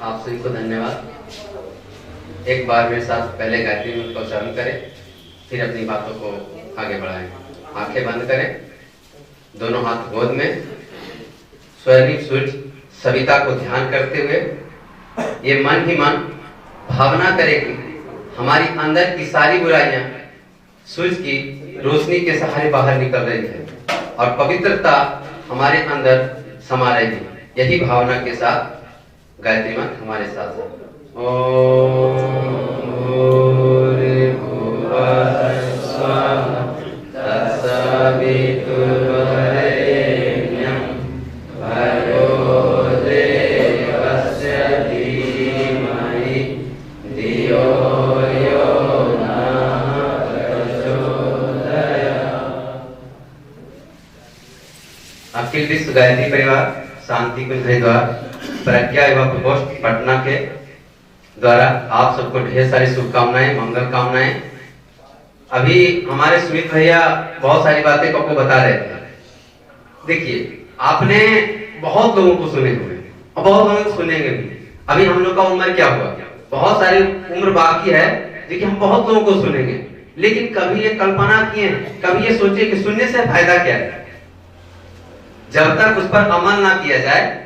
आप सभी को धन्यवाद। एक बार मेरे साथ पहले गायत्री मंत्र का उच्चारण करें, फिर अपनी बातों को आगे बढ़ाएं। आंखें बंद करें, दोनों हाथ गोद में, स्वर्णिम सूर्य सविता को ध्यान करते हुए ये मन ही मन भावना करें कि हमारी अंदर की सारी बुराइयां सूर्य की रोशनी के सहारे बाहर निकल रही है और पवित्रता हमारे अंदर समा रही है। यही भावना के साथ गायत्री मंत्र हमारे साथ है। ओम भूर्भुवः स्वः तत्सवितुर्वरेण्यं भर्गो देवस्य धीमहि धियो यो नः प्रचोदयात्। अखिल विश्व गायत्री परिवार शांति कुंज हरिद्वार प्रज्ञा एवं प्रकोष्ठ पटना के द्वारा आप सबको ढेर सारी शुभकामनाएं, मंगल कामनाएं। अभी हमारे सुमित भैया बहुत सारी बातें आपको बता रहे थे। देखिए, आपने बहुत लोगों को सुने हुए और बहुत लोगों को सुनेंगे भी। अभी हम लोग का उम्र क्या हुआ, बहुत सारी उम्र बाकी है, देखिए हम बहुत लोगों को सुनेंगे, लेकिन कभी ये कल्पना किए, कभी ये सोचे कि सुनने से फायदा क्या है। जब तक उस पर अमल ना किया जाए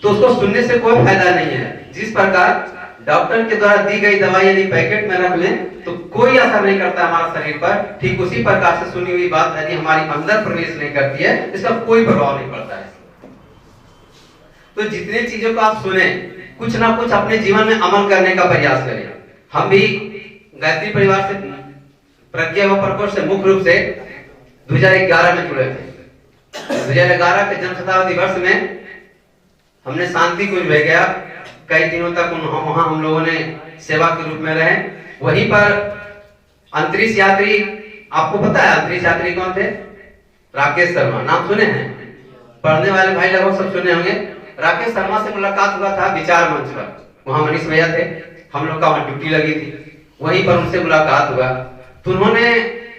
तो उसको सुनने से कोई फायदा नहीं है। जिस प्रकार डॉक्टर के द्वारा दी गई दवाई यदि पैकेट में रख लें तो कोई असर नहीं करता हमारे शरीर पर, ठीक उसी प्रकार से सुनी हुई बात यदि हमारी अंदर प्रवेश नहीं करती है, इसका कोई प्रभाव नहीं पड़ता है। तो जितने चीजों को आप सुने, कुछ ना कुछ अपने जीवन में अमल करने का प्रयास करें। हम भी गायत्री परिवार से, प्रज्ञा एवं प्रकोष्ठ से मुख्य रूप से 2011 में जुड़े थे। 2011 के जन्म शताब्दी वर्ष में हमने शांति कुंज में गया, कई दिनों तक वहां हम लोगों ने सेवा के रूप में रहे। वहीं पर अंतरिक्ष यात्री, आपको पता है अंतरिक्ष यात्री कौन थे? राकेश शर्मा, नाम सुने हैं? पढ़ने वाले भाई लगभग सब सुने होंगे। राकेश शर्मा से मुलाकात हुआ था विचार मंच पर, वहां मनीष भैया थे, हम लोग का वहां ड्यूटी लगी थी, वहीं पर उनसे मुलाकात हुआ। तो उन्होंने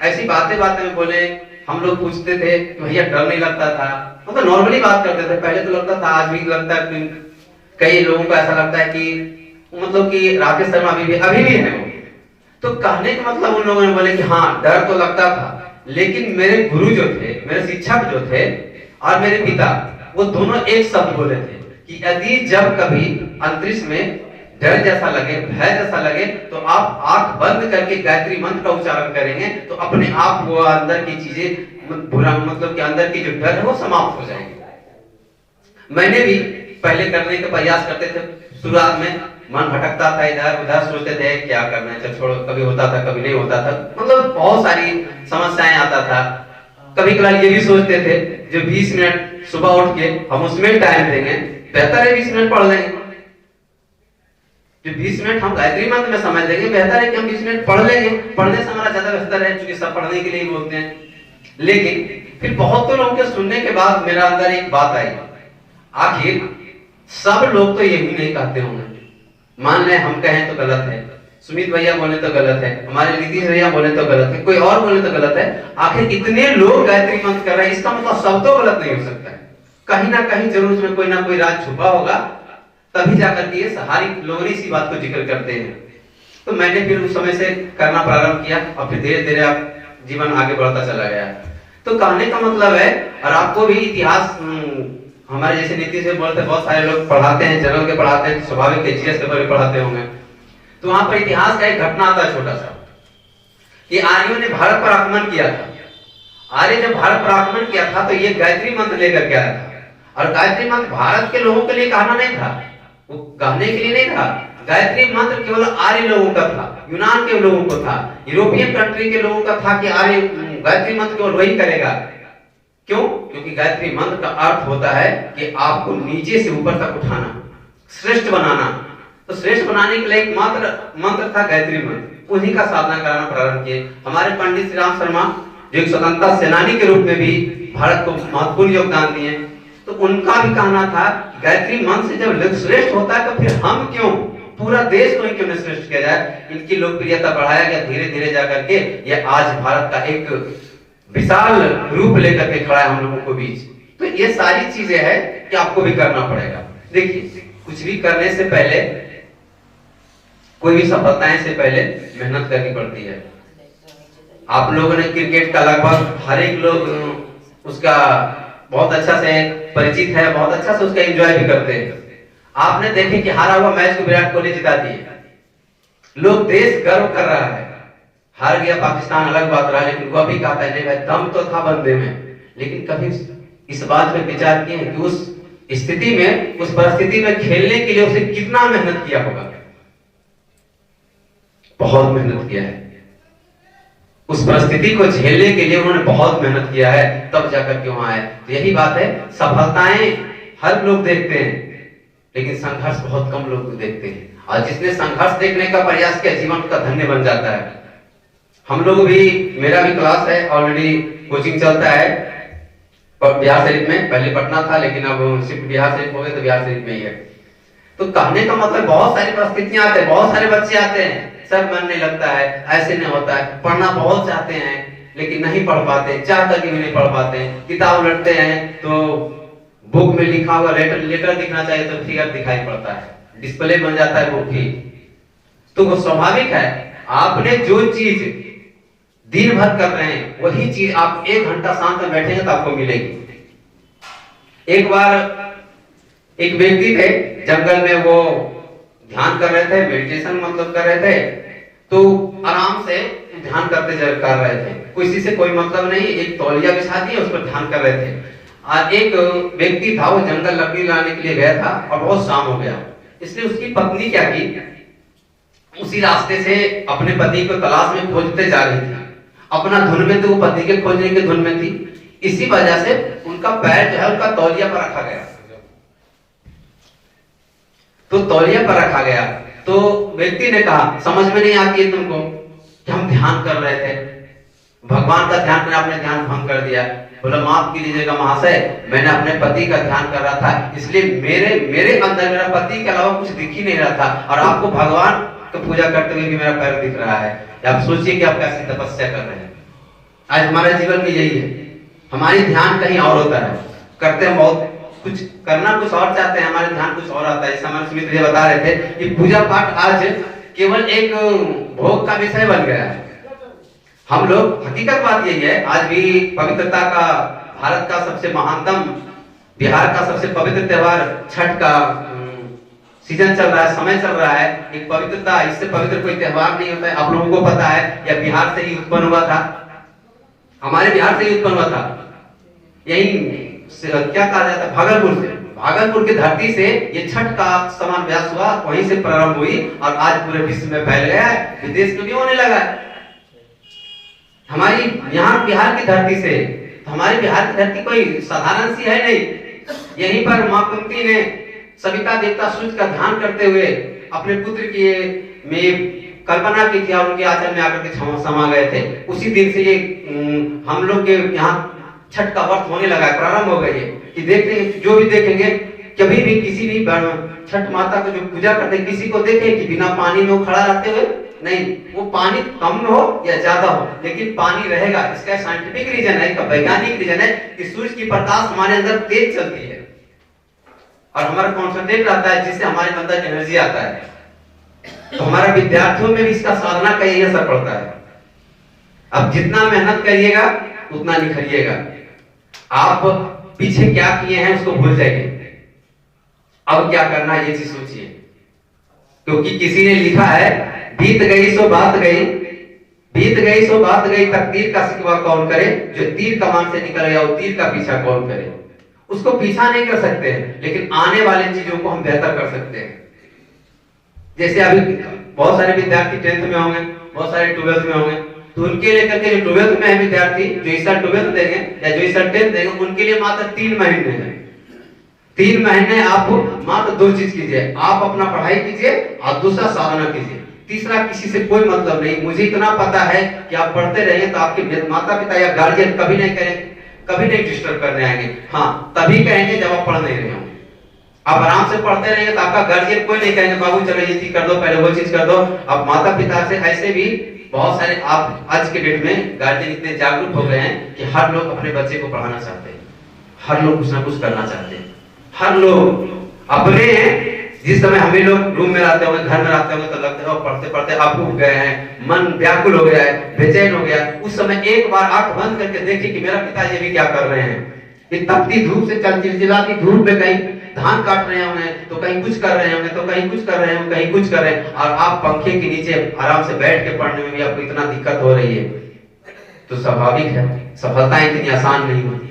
ऐसी बातें में बोले, हम लोग पूछते थे कि भैया डर नहीं लगता था, मतलब नॉर्मली बात करते थे। पहले तो लगता था, आज भी लगता है, कई लोगों को ऐसा लगता है कि मतलब कि राकेश शर्मा अभी भी है वो। तो कहने का मतलब उन लोगों ने बोले कि हाँ डर तो लगता था, लेकिन मेरे गुरु जो थे, मेरे शिक्षक जो थे और मेरे पिता, वो दोनों एक शब्द बोले थे कि यदि जब कभी अंतरिक्ष में डर जैसा लगे, भय जैसा लगे, तो आप आंख बंद करके गायत्री मंत्र का उच्चारण करेंगे तो अपने आप वो अंदर की चीजें बुरा, मतलब कि अंदर की जो डर है वो समाप्त हो जाएंगे। मैंने भी पहले करने का प्रयास करते थे। शुरुआत में मन भटकता था, इधर उधर सोचते थे क्या करना है, चल छोड़ो, कभी होता था कभी नहीं होता था, मतलब बहुत सारी समस्याएं आता था। कभी कभार ये भी सोचते थे जो 20 मिनट सुबह उठ के हम उसमें टाइम देंगे, बेहतर है 20 मिनट पढ़ लेंगे। जो 20 मिनट हम गायत्री मंत्र में समय देंगे, बेहतर है कि हम 20 मिनट पढ़ लेंगे। पढ़ने से हमारा ज्यादा बेहतर है, क्योंकि सब पढ़ने के लिए ही बोलते हैं। लेकिन फिर बहुत लोगों के सुनने के बाद मेरा अंदर एक बात आई, आखिर सब लोग तो यही नहीं कहते होंगे। मान लें हम कहें तो गलत है, सुमित भैया बोले तो गलत है, हमारे नीतीश भैया बोले तो गलत है, कोई और बोले तो गलत है। आखिर इतने लोग गायत्री मंत्र कर रहे हैं, इसका मतलब सब तो गलत नहीं हो सकता है। कहीं ना कहीं जरूर उसमें कोई ना कोई राज छुपा होगा, तभी जाकर के ये सारी लोग इसी बात को जिक्र करते हैं। तो मैंने फिर उस समय से करना प्रारंभ किया और फिर धीरे धीरे आप जीवन आगे बढ़ता चला गया। तो कहने का मतलब है, और आपको भी इतिहास, हमारे जैसे नीति से बोलते बहुत सारे लोग पढ़ाते हैं, जनरल के पढ़ाते हैं, स्वाभाविक के जीएस के पढ़ाते होंगे। तो वहां पर इतिहास का एक घटना आता है छोटा सा, कि आर्यों ने भारत पर आक्रमण किया था। आर्य जब भारत पर आक्रमण किया था तो ये गायत्री मंत्र लेकर के आया था, और गायत्री मंत्र भारत के लोगों के लिए कहना नहीं था, वो कहने के लिए नहीं था। गायत्री मंत्र केवल आर्य लोगों का था, यूनान के लोगों को था, यूरोपियन कंट्री के लोगों का था कि आर्य गायत्री मंत्र केवल वही करेगा। क्यों? क्योंकि गायत्री मंत्र का अर्थ होता है कि आपको नीचे से ऊपर तक उठाना, श्रेष्ठ बनाना। तो श्रेष्ठ बनाने के लिए एक मंत्र था गायत्री मंत्र, उन्हीं का साधना कराना प्रारंभ किए। हमारे पंडित श्री राम शर्मा जो एक स्वतंत्रता सेनानी के रूप में भी भारत को महत्वपूर्ण योगदान दिए, तो उनका भी कहना था गायत्री मंत्र से जब श्रेष्ठ होता है तो फिर हम क्यों, पूरा देश को क्यों नहीं श्रेष्ठ किया जाए। इनकी लोकप्रियता बढ़ाया गया, धीरे धीरे जाकर के ये आज भारत का एक विशाल रूप लेकर के खड़ा है हम लोगों को बीच। तो ये सारी चीजें हैं कि आपको भी करना पड़ेगा। देखिए कुछ भी करने से पहले, कोई भी सफलताएं से पहले मेहनत करनी पड़ती है। आप लोगों ने क्रिकेट का लगभग हर एक लोग उसका बहुत अच्छा से परिचित है, बहुत अच्छा से उसका एंजॉय भी करते हैं। आपने देखे कि हारा हुआ मैच को विराट कोहली जिताती है, लोग देश गर्व कर रहा है। हार गया पाकिस्तान अलग बात रहा, लेकिन वो भी कहता है नहीं भाई दम तो था बंदे में। लेकिन कभी इस बात पे विचार किए कि उस स्थिति में, उस परिस्थिति में खेलने के लिए उसे कितना मेहनत किया होगा? बहुत मेहनत किया है। उस परिस्थिति को झेलने के लिए उन्होंने बहुत मेहनत किया है, तब जाकर के वहां आए। तो यही बात है, सफलताएं हर लोग देखते हैं, लेकिन संघर्ष बहुत कम लोग देखते हैं। और जिसने संघर्ष देखने का प्रयास किया, जीवन का धन्य बन जाता है। हम लोग भी, मेरा भी क्लास है, ऑलरेडी कोचिंग चलता है बिहार शरीफ में। पहले पटना था, लेकिन अब शिफ्ट बिहार शरीफ हो गए, तो बिहार शरीफ में ही है। तो कहने का मतलब बहुत सारी परिस्थितियां आते हैं, बहुत सारे बच्चे आते हैं, सर मन नहीं लगता है, ऐसे नहीं होता है, पढ़ना बहुत चाहते हैं लेकिन नहीं पढ़ पाते, चाह कर भी नहीं पढ़ पाते, किताब उलटते हैं तो बुक में लिखा हुआ लेटर दिखना चाहिए तो फिगर दिखाई पड़ता है, डिस्प्ले बन जाता है बुक की। तो वो स्वाभाविक है, आपने जो चीज दिन भर कर रहे हैं वही चीज आप 1 घंटा शांत में बैठेंगे तो आपको मिलेगी। एक बार एक व्यक्ति थे जंगल में, वो ध्यान कर रहे थे, मेडिटेशन मतलब कर रहे थे, तो आराम से ध्यान करते कर रहे थे, किसी से कोई मतलब नहीं, एक तौलिया बिछा दिया उस पर ध्यान कर रहे थे। और एक व्यक्ति था, वो जंगल लकड़ी लाने के लिए गया था और बहुत शाम हो गया, इसलिए उसकी पत्नी क्या की, उसी रास्ते से अपने पति को तलाश में खोजते जा रही थी। अपना धुन में, तो वो पति के खोजने के धुन में थी। इसी वजह से उनका पैर जो है उनका तौलिया पर रखा गया, तो तौलिया पर रखा गया। तो व्यक्ति ने कहा, समझ में नहीं आती है तुमको कि हम ध्यान कर रहे थे, भगवान का ध्यान करना, आपने ध्यान भंग कर दिया। बोला माफ कीजिएगा महाशय, मैंने अपने पति का ध्यान कर रहा था, इसलिए मेरे अंदर मेरा पति के अलावा कुछ दिख ही नहीं रहा था, और आपको भगवान को पूजा करते हुए भी मेरा पैर दिख रहा है। आप सोचिए कि आप कैसी तपस्या कर रहे हैं। आज हमारे जीवन में यही है, हमारी ध्यान कहीं और होता है, करते हैं बहुत कुछ, करना कुछ और चाहते हैं, हमारे ध्यान कुछ और आता है। जैसे हमारे सुमित जी बता रहे थे कि पूजा पाठ आज केवल एक भोग का विषय बन गया है। हम लोग, हकीकत बात यही है, आज भी पवित्रता का, भारत का सबसे महानतम, बिहार का सबसे पवित्र त्योहार छठ का सीजन चल रहा है, समय चल रहा है। एक पवित्रता, इससे पवित्र कोई त्योहार नहीं होता है। आप लोगों को पता है, या बिहार से ही उत्पन्न हुआ था, हमारे बिहार से ही उत्पन्न हुआ था। यही क्या कहा जाता है, भागलपुर से, भागलपुर की धरती से ये छठ का समान व्यास हुआ, वहीं से प्रारंभ हुई और आज पूरे विश्व में फैल गया है, विदेश में भी होने लगा है। हमारी यहाँ बिहार की धरती से, हमारे बिहार की धरती कोई साधारण सी है नहीं। यहीं पर मां कुंती ने सविता देवता सूर्य का ध्यान करते हुए अपने पुत्र की में कल्पना की थी और उनके आचरण में आकर के समा गए थे। उसी दिन से ये हम लोग के यहाँ छठ का व्रत होने लगा, प्रारंभ हो गई है। कि देखते हैं, जो भी देखेंगे, कभी भी किसी भी छठ माता को जो पूजा करते हैं, किसी को देखें कि बिना पानी में वो खड़ा रहते हुए नहीं, वो पानी कम हो या ज्यादा हो, लेकिन पानी रहेगा। इसका साइंटिफिक रीजन है, इसका वैज्ञानिक रीजन है कि सूर्य की प्रकाश हमारे अंदर तेज चलती है और हमारा कॉन्सेंट्रेट रहता है, जिससे हमारे अंदर एनर्जी आता है। तो हमारा विद्यार्थियों में भी इसका साधना का यही असर पड़ता है। अब जितना मेहनत करिएगा उतना निखरिएगा। आप पीछे क्या किए हैं उसको भूल जाइए, अब क्या करना है ये चीज सोचिए। क्योंकि किसी ने लिखा है, बीत गई सो बात गई, बीत गई सो बात गई, तकदीर का शिकवा कौन करे, जो तीर कमान से निकल गया वो तीर का पीछा कौन करे। उसको पीछा नहीं कर सकते हैं, लेकिन आने वाले चीजों को हम बेहतर कर सकते हैं। जैसे अभी बहुत सारे विद्यार्थी 10th में होंगे, बहुत सारे 12th में होंगे, तो उनके लिए करके जो 12th में है विद्यार्थी, जो इस साल 12th देंगे या जो इस साल 10th देंगे, उनके लिए मात्र 3 महीने हैं। 3 महीने आप मात्र 2 चीज कीजिए, आप अपना पढ़ाई कीजिए और दूसरा साधना कीजिए। तीसरा किसी से कोई मतलब नहीं। मुझे इतना पता है कि आप पढ़ते रहेंगे तो आपके माता पिता या गार्जियन कभी नहीं करेंगे, कभी नहीं डिस्टर्ब करने आएंगे। हाँ, तभी कहेंगे जब आप पढ़ नहीं रहे हो। आप आराम से पढ़ते रहेंगे तो आपका गार्जियन कोई नहीं कहेंगे बाबू चलो ये चीज कर दो, पहले वो चीज कर दो। अब माता पिता से ऐसे भी बहुत सारे, आप आज के डेट में गार्जियन इतने जागरूक हो गए हैं कि हर लोग अपने बच्चे को पढ़ाना चाहते हैं, हर लोग कुछ ना कुछ करना चाहते हैं, हर लोग अपने जिस समय हमें लोग रूम में रहते होंगे, घर में रहते होंगे, तो लगता है पढ़ते पढ़ते आप उब गए हैं, मन व्याकुल हो गया है, बेचैन हो गया। उस समय एक बार आंख बंद करके देखिए कि मेरा पिताजी भी क्या कर रहे हैं। ये तपती धूप से चिलचिलाती धूप में कहीं धान काट रहे होंगे, तो कहीं कुछ कर रहे होंगे, तो कहीं कुछ कर रहे होंगे, कहीं कुछ कर रहे हैं, और आप पंखे के नीचे आराम से बैठ के पढ़ने में भी आपको इतना दिक्कत हो रही है। तो स्वाभाविक है, सफलता इतनी आसान नहीं होती।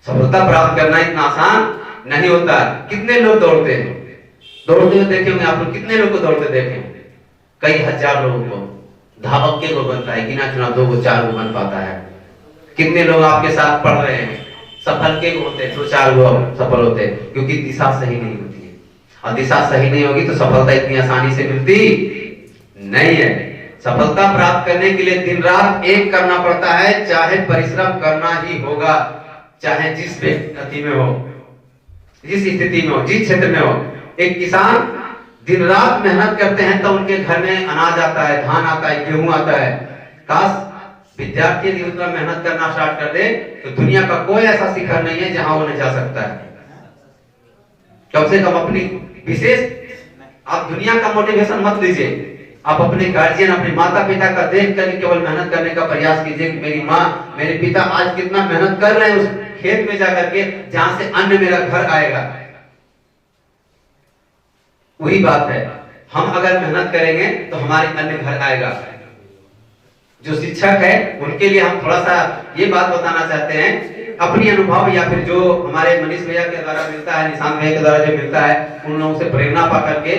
सफलता प्राप्त करना इतना आसान नहीं होता। कितने लोग दौड़ते हैं, दौड़ते हुए देखे होंगे आप लोग, कितने लोग को दौड़ते देखे होंगे, कई हजार लोगों को। धावक के को बनता है, गिना चुना 2 को 4 को बन पाता है। कितने लोग आपके साथ पढ़ रहे हैं, सफल के होते हैं, 2-4 लोग सफल होते हैं, क्योंकि दिशा सही नहीं होती है। और दिशा सही नहीं होगी तो सफलता इतनी आसानी से मिलती नहीं है। सफलता प्राप्त करने के लिए दिन रात एक करना पड़ता है, चाहे परिश्रम करना ही होगा, चाहे जिस स्थिति में हो, जिस स्थिति में हो, जिस क्षेत्र में हो। एक किसान दिन रात मेहनत करते हैं तो उनके घर में अनाज आता है, धान आता है, गेहूं आता है। काश विद्यार्थी यदि उतना मेहनत करना स्टार्ट कर दे तो दुनिया का कोई ऐसा शिखर नहीं है जहां वो नहीं जा सकता है। कम से कम अपनी विशेष, आप दुनिया का मोटिवेशन मत लीजिए, आप अपने गार्जियन, अपने माता पिता का देख कर केवल मेहनत करने का प्रयास कीजिए कि मेरी माँ, मेरे पिता आज कितना मेहनत कर रहे हैं उस खेत में जाकर के जहां से अन्न मेरा घर आएगा। वही बात है, हम अगर मेहनत करेंगे तो हमारे अन्न घर आएगा। जो शिक्षक है उनके लिए हम थोड़ा सा ये बात बताना चाहते हैं, अपनी अनुभव या फिर जो हमारे मनीष भैया के द्वारा मिलता है, निशांत भैया के द्वारा जो मिलता है, उन लोगों से प्रेरणा पा करके,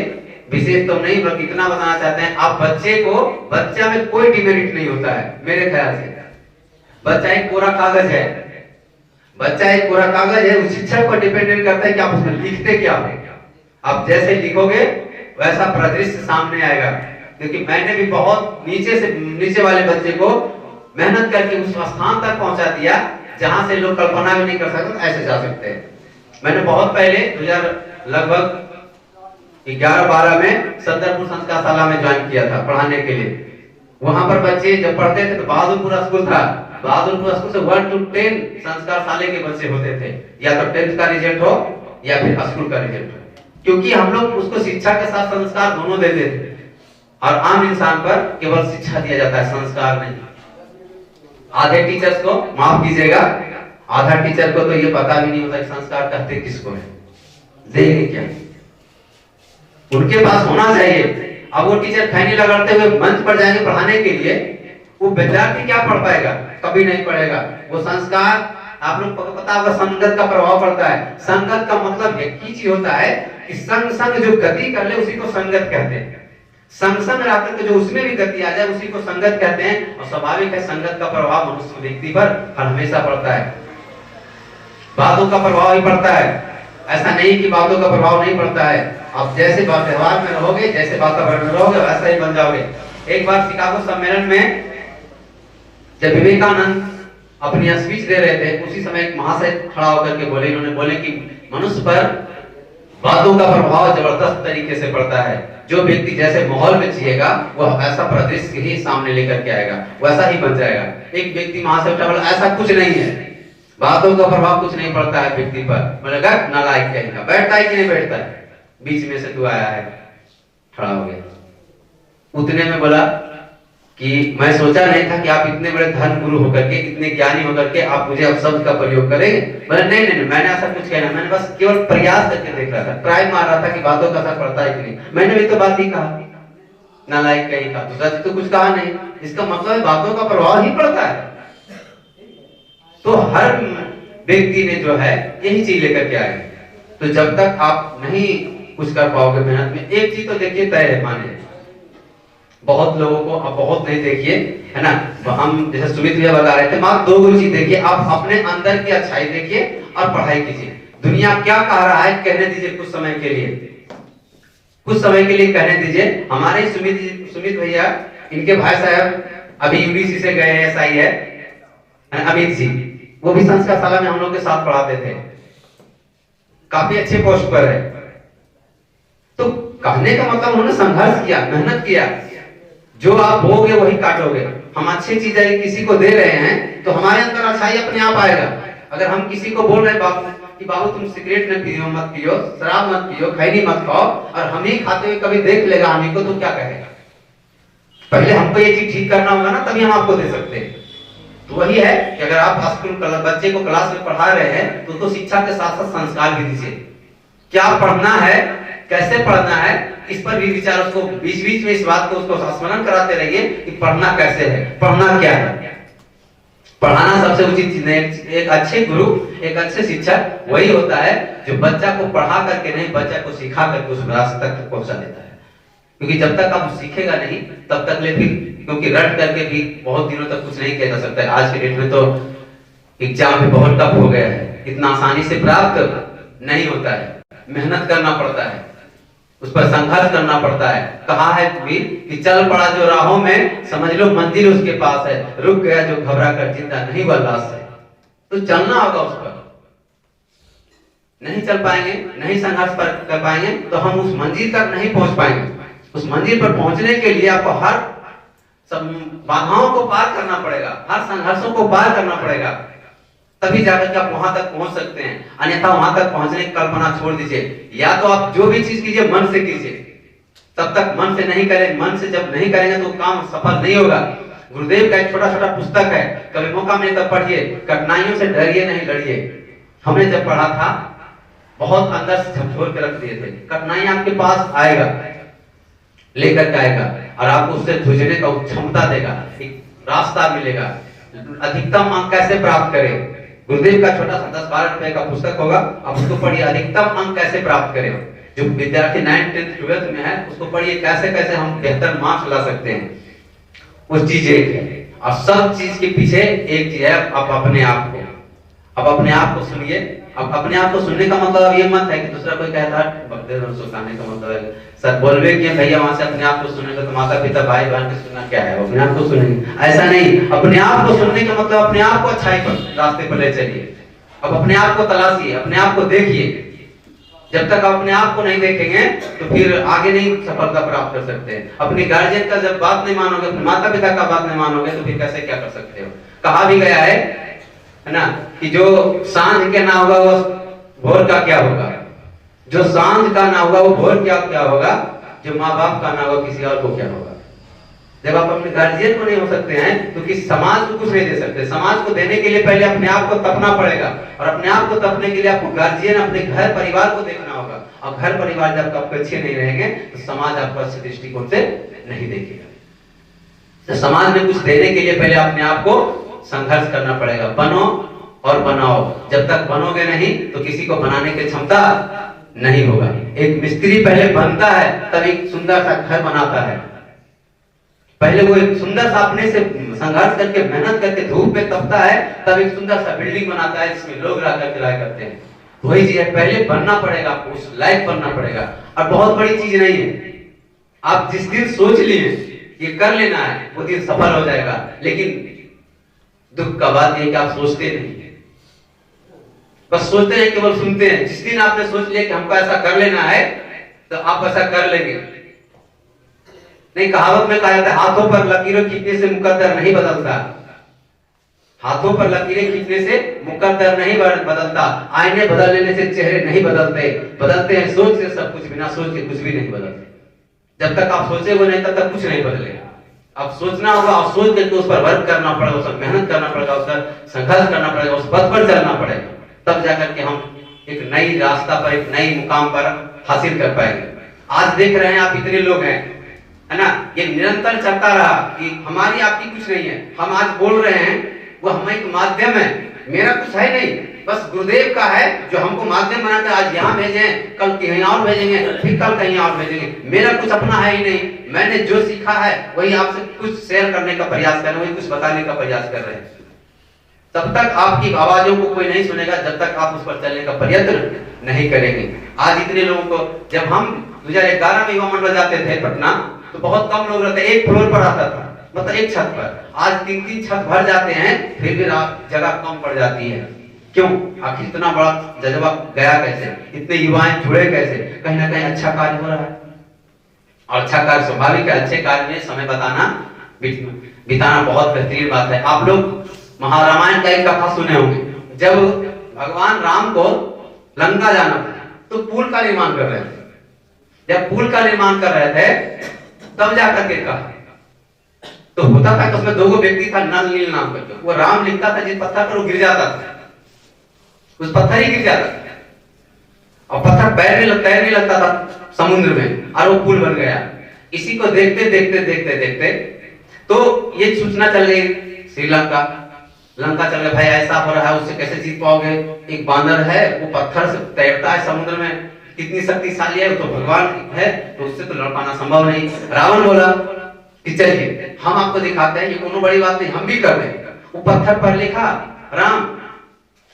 विशेष तो नहीं बल्कि इतना बताना चाहते हैं, आप बच्चे को, बच्चा में कोई डिमेरिट नहीं होता है मेरे ख्याल से। बच्चा एक कोरा कागज है, बच्चा एक कोरा कागज है, उस शिक्षक पर डिपेंडेंट करता है कि आप उसमें लिखते क्या हो। आप जैसे लिखोगे वैसा परिदृश्य सामने आएगा। क्योंकि मैंने भी बहुत नीचे से नीचे वाले बच्चे को मेहनत करके उस स्थान तक पहुंचा दिया जहां से लोग कल्पना भी नहीं कर सकते, ऐसे जा सकते हैं। मैंने बहुत पहले 2000 लगभग 11-12 में सदरपुर संस्कारशाला में ज्वाइन किया था पढ़ाने के लिए। वहां पर बच्चे जब पढ़ते थे तो बहादुरपुर स्कूल था, बहादुरपुर स्कूल से 1 to 10 संस्कारशाला के बच्चे होते थे, या तो 10th का रिजल्ट हो या फिर स्कूल का रिजल्ट हो। क्योंकि हम लोग उसको शिक्षा के साथ संस्कार दोनों देते थे, और आम इंसान पर केवल शिक्षा दिया जाता है, संस्कार नहीं। आधे टीचर्स को, माफ कीजिएगा, आधा टीचर को तो ये पता भी नहीं होता कि संस्कार कहते किसको है, देंगे क्या, उनके पास होना चाहिए। अब वो टीचर खैनी लगाते हुए मंच पर जाएंगे पढ़ाने के लिए, वो विद्यार्थी क्या पढ़ पाएगा, कभी नहीं पढ़ेगा। वो संस्कार, आप लोग को पता होगा संगत का प्रभाव पड़ता है। संगत का मतलब एक ही चीज होता है कि संग संग जो गति कर ले उसी को संगत कहते हैं। संग संग रहकर के जो उसमें भी गति आ जाए उसी को संगत कहते हैं। और स्वाभाविक है संगत का प्रभाव मनुष्य व्यक्ति पर हमेशा पड़ता है, बातों का प्रभाव ही पड़ता है। ऐसा नहीं कि बातों का प्रभाव नहीं पड़ता है। आप जैसे व्यवहार में रहोगे, जैसे वातावरण में रहोगे, वैसा ही बन जाओगे। एक बार शिकागो सम्मेलन में जब विवेकानंद अपनी स्पीच दे रहे थे, उसी समय एक महाशय खड़ा होकर के बोले, इन्होंने बोले कि मनुष्य पर बातों का प्रभाव जबरदस्त तरीके से पड़ता है। जो व्यक्ति जैसे माहौल में जिएगा वह ऐसा परिदृश्य ही सामने लेकर के आएगा, वैसा ही बन जाएगा। एक व्यक्ति महाशय उठा बोला ऐसा कुछ नहीं है, बातों का प्रभाव कुछ नहीं पड़ता है व्यक्ति पर। बोलेगा नालायक कहेगा, बैठता है कि नहीं बैठता है, बीच में से तू आया है, खड़ा हो गया। उतने में बोला कि मैं सोचा नहीं था कि आप इतने बड़े धर्म गुरु होकर के, इतने ज्ञानी होकर के आप मुझे अब शब्द का प्रयोग करेंगे। बोले नहीं नहीं, मैंने ऐसा कुछ कहना, मैंने बस केवल प्रयास करके देख रहा था, ट्राई मार रहा था कि बातों का असर पड़ता है कि नहीं। मैंने भी तो बात ही कहा, नालायक कहीं का, दूसरा तो कुछ कहा नहीं। इसका मतलब है बातों का प्रभाव ही पड़ता है। तो हर व्यक्ति ने जो है यही चीज लेकर के आए। तो जब तक आप नहीं कुछ कर पाओगे मेहनत में, एक चीज तो देखिए तय है, माने बहुत लोगों को आप बहुत नहीं देखिए, है ना। हम जैसे सुमित भैया बता रहे थे, मात्र 2 गुरु चीज देखिए, आप अपने अंदर की अच्छाई देखिए और पढ़ाई कीजिए। दुनिया क्या कह रहा है कहने दीजिए, कुछ समय के लिए, कुछ समय के लिए कहने दीजिए। हमारे सुमित भैया, इनके भाई साहब अभी यूडीसी से गए हैं, एसआई है अमित जी, वो भी संस्कारशाला में हम लोग के साथ पढ़ाते थे, काफी अच्छे पोस्ट पर है। तो कहने का मतलब उन्होंने संघर्ष किया, मेहनत किया, जो आप बोगे वही काटोगे। हम अच्छी चीजें किसी को दे रहे हैं तो हमारे अंदर अच्छाई अपने आप आएगा। अगर हम किसी को बोल रहे हैं कि बाबू तुम सिगरेट न पियो, मत पियो, शराब मत पियो, खैनी मत खाओ, और हम ही खाते हुए कभी देख लेगा हमें को तो क्या कहेगा? पहले हमको ये चीज ठीक करना होगा ना, तभी हम आपको दे सकते हैं। तो वही है कि अगर आप स्कूल बच्चे को क्लास में पढ़ा रहे हैं तो उसको शिक्षा के साथ साथ संस्कार भी दीजिए। क्या पढ़ना है, कैसे पढ़ना है, इस पर भी विचार, उसको बीच बीच में इस बात को उसको स्मरण कराते रहिए कि पढ़ना कैसे है, पढ़ना क्या है। पढ़ाना सबसे उचित चीज है। एक अच्छे गुरु, एक अच्छे शिक्षक वही होता है जो बच्चा को पढ़ा करके नहीं, बच्चा को सिखा करके उस रास्ते तक पहुंचा देता है। क्योंकि जब तक आप सीखेगा नहीं तब तक ले, फिर क्योंकि रट करके भी बहुत दिनों तक कुछ नहीं किया जा सकता है। आज के डेट में तो एग्जाम भी बहुत टफ हो गया है, इतना आसानी से प्राप्त नहीं होता है, मेहनत करना पड़ता है, उस पर संघर्ष करना पड़ता है। कहा है भी कि चल पड़ा जो राहों में, समझ लो मंजिल उसके पास है, रुक गया जो घबरा कर जिंदा नहीं बर्दाश्त है। तो चलना होगा उस पर, नहीं चल पाएंगे, नहीं संघर्ष कर पाएंगे तो हम उस मंजिल तक नहीं पहुंच पाएंगे। उस मंजिल पर पहुंचने के लिए आपको हर सब बाधाओं को पार करना पड़ेगा, हर संघर्षों को पार करना पड़ेगा, तभी जाकर के आप वहां तक पहुंच सकते हैं। अन्यथा वहां तक पहुंचने की कल्पना छोड़ दीजिए। या तो आप जो भी चीज कीजिए मन से कीजिए, तब तक मन से नहीं करें, मन से जब नहीं करेंगे तो काम सफल नहीं होगा। गुरुदेव का एक छोटा छोटा पुस्तक है, कभी मौका मिले तब पढ़िए, कठिनाइयों से डरिए नहीं लड़िए। हमने जब पढ़ा था बहुत अंदर से झकझोर के रख दिए थे। कठिनाई आपके पास आएगा, लेकर के आएगा और आपको उससे जूझने का क्षमता देगा, एक रास्ता मिलेगा। अधिकतम अंक कैसे प्राप्त करें, गुरुदेव का छोटा सा 10-12 रुपए का पुस्तक होगा, आप उसको पढ़िए। अधिकतम अंक कैसे प्राप्त करें, जो विद्यार्थी 9th 10th 12th में है उसको पढ़िए, कैसे कैसे हम बेहतर मार्क्स ला सकते हैं। वो चीज एक है, और सब चीज के पीछे एक चीज है, आप अपने आप को, अब अपने आप को सुनिए। अब अपने आप को सुनने का मतलब ये मत है कि दूसरा कोई कहता है सुनाने का मतलब है सर बोलवे कि भैया वहां से अपने आप को सुनेगा तो माता पिता भाई बहन के सुनना क्या है, अपने आप को सुनेंगे, ऐसा नहीं। अपने आप को सुनने का मतलब अपने आप को अच्छाई पर रास्ते पर ले चलिए। अब अपने आप को तलाशिए, अपने आप को देखिए। जब तक आप अपने आप को नहीं देखेंगे तो फिर आगे नहीं सफलता प्राप्त कर सकते हैं। अपने गार्जियन का जब बात नहीं मानोगे, अपने माता पिता का बात नहीं मानोगे तो फिर कैसे क्या कर सकते हो। कहा भी गया है ना कि जो सांझ के ना होगा वो भोर का क्या होगा, जो सांझ का ना होगा वो भोर क्या होगा, जो माँ बाप का ना होगा किसी और को क्या होगा। जब आप अपने गार्जियन को नहीं हो सकते हैं तो किसी समाज को कुछ नहीं दे सकते। समाज को देने के लिए पहले अपने आप को तपना पड़ेगा, और अपने आप को तपने के लिए आपको गार्जियन अपने घर परिवार को देखना होगा। और घर परिवार जब आपको अच्छे नहीं रहेंगे तो समाज आपको अच्छे दृष्टिकोण से नहीं देखेगा। तो समाज में कुछ देने के लिए पहले अपने आप को संघर्ष करना पड़ेगा। बनो और बनाओ, जब तक बनोगे नहीं तो किसी को बनाने की क्षमता नहीं होगा। एक मिस्त्री पहले बनता है तब एक सुंदर सा घर बनाता है। पहले वो एक सुंदर सा अपने से संघर्ष करके मेहनत करके धूप में तपता है, तब एक सुंदर सा बिल्डिंग बनाता है जिसमें लोग रह करके रहा करते हैं। वही चीज है, पहले बनना पड़ेगा, आपको उस लायक बनना पड़ेगा। और बहुत बड़ी चीज नहीं है, आप जिस दिन सोच लिए ये कर लेना है वो दिन सफल हो जाएगा। लेकिन दुख का बात यह कि आप सोचते नहीं, बस सोचते हैं, केवल सुनते हैं। जिस दिन आपने सोच लिया कि हमको ऐसा कर लेना है तो आप ऐसा कर लेंगे। नहीं, कहावत में कहा जाता है हाथों पर लकीरें खींचने से मुकद्दर नहीं बदलता। हाथों पर लकीरें खींचने से मुकद्दर नहीं बदलता। आईने बदल लेने से चेहरे नहीं बदलते, बदलते हैं सोच से सब कुछ, बिना सोच के कुछ भी नहीं बदलते। जब तक आप सोचेंगे नहीं तब तक कुछ नहीं बदलेगा। अब सोचना होगा और सोच करके उस पर वर्क करना पड़ेगा, उस पर मेहनत करना पड़ेगा, उस पर संघर्ष करना पड़ेगा, उस पथ पर चलना पड़ेगा, तब जाकर के हम एक नई रास्ता पर, एक नई मुकाम पर हासिल कर पाएंगे। आज देख रहे हैं आप इतने लोग हैं, है ना, ये निरंतर चलता रहा कि हमारी आपकी कुछ नहीं है। हम आज बोल रहे हैं वो हम एक माध्यम है, मेरा कुछ है नहीं, बस गुरुदेव का है जो हमको माध्यम बनाकर आज यहाँ भेजे, कल कहीं और भेजेंगे, फिर कल कहीं और भेजेंगे। मेरा कुछ अपना है ही नहीं। मैंने जो सीखा है वही आपसे कुछ शेयर करने का प्रयास कर रहे हैं, वही कुछ बताने का प्रयास कर रहे हैं। तब तक आपकी आवाजों को कोई नहीं सुनेगा जब तक आप उस पर चलने का प्रयत्न नहीं करेंगे। आज इतने लोगों को, जब हम 2011 में युवा मंडल जाते थे पटना तो बहुत कम लोग रहते, एक फ्लोर पर आता था, मतलब एक छत पर। आज 3-3 छत भर जाते हैं, फिर भी जगह कम पड़ जाती है। क्यों? आखिर इतना बड़ा जज्बा गया कैसे, इतने युवाएं जुड़े कैसे? कहीं ना कहीं अच्छा कार्य हो रहा है, और अच्छा कार्य स्वाभाविक है। अच्छे कार्य में समय बिताना बहुत बेहतरीन बात है। आप लोग महारामायण का एक कथा सुने होंगे, जब भगवान राम को लंका जाना था, तो पुल का निर्माण कर रहे थे। जब पुल का निर्माण कर रहे थे तब जाकर के कहा, तो होता था कि उसमें दो व्यक्ति था, नल नील नाम का, वो राम लिखता था, जिस पत्थर पर वो गिर जाता था उस पत्थर ही गिर जाता था, और पत्थर तैरने लगता था समुद्र में, और वो पुल बन गया। इसी को देखते देखते देखते देखते तो ये सूचना चल गई श्रीलंका, लंका चल गया, भाई ऐसा हो रहा है, उससे कैसे जीत पाओगे, एक बानर है वो पत्थर से तैरता है समुद्र में, कितनी शक्तिशाली है, वो तो भगवान है, तो उससे तो लड़ पाना संभव नहीं। रावण बोला कि चलिए हम आपको दिखाते हैं, ये कोनो बड़ी बात नहीं, हम भी कर दें। वो पत्थर पर लिखा राम,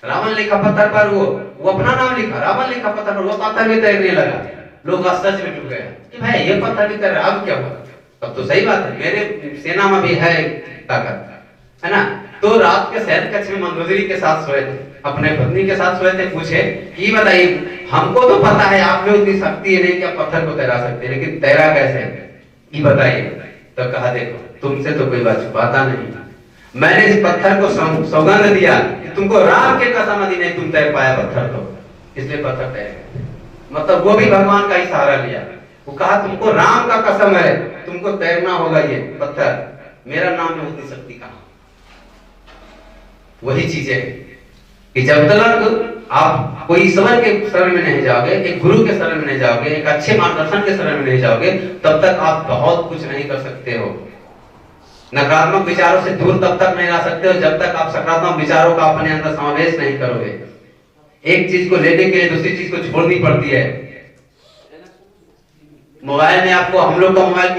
रावण लिखा पत्थर पर, वो अपना नाम लिखा, रावण लिखा पत्थर पर, वो पत्थर भी तैरने लगा। लोग आश्चर्य में डूब गए कि भाई ये पत्थर भी तैर रहा, अब क्या हुआ? तब तो सही बात है, मेरे सेना में भी है ताकत, है ना। तो रात के शहर कक्ष में मंदोदरी के साथ सोए थे, अपने पत्नी के साथ सोए थे। पूछे कि बताइए, हमको तो पता है आप में उतनी शक्ति है नहीं कि आप पत्थर को तैरा सकते, लेकिन तैरा कैसे, ये बताइए। तो कहा देखो, तुमसे तो कोई बात छुपाता नहीं, मैंने इस पत्थर को सौगंध दिया कि तुमको राम के कसम यदि नहीं तुम तैर पाया पत्थर को, इसलिए पत्थर तैर गया। मतलब वो भी भगवान का ही सहारा लिया। वो कहा तुमको राम का कसम है, तुमको तैरना होगा ये पत्थर, मेरा नाम में उतनी शक्ति कहां। वही चीज है कि जब तक आप कोई ईश्वर के शरण में नहीं जाओगे, एक गुरु के शरण में नहीं जाओगे, एक अच्छे मार्गदर्शन के शरण में नहीं जाओगे, तब तक आप बहुत कुछ नहीं कर सकते हो। नकारात्मक विचारों से दूर तब तक नहीं रह सकते हो जब तक आप सकारात्मक विचारों का अपने अंदर समावेश नहीं करोगे। एक चीज को लेने के लिए दूसरी चीज को छोड़नी पड़ती है। मोबाइल में आपको, हम लोग का मोबाइल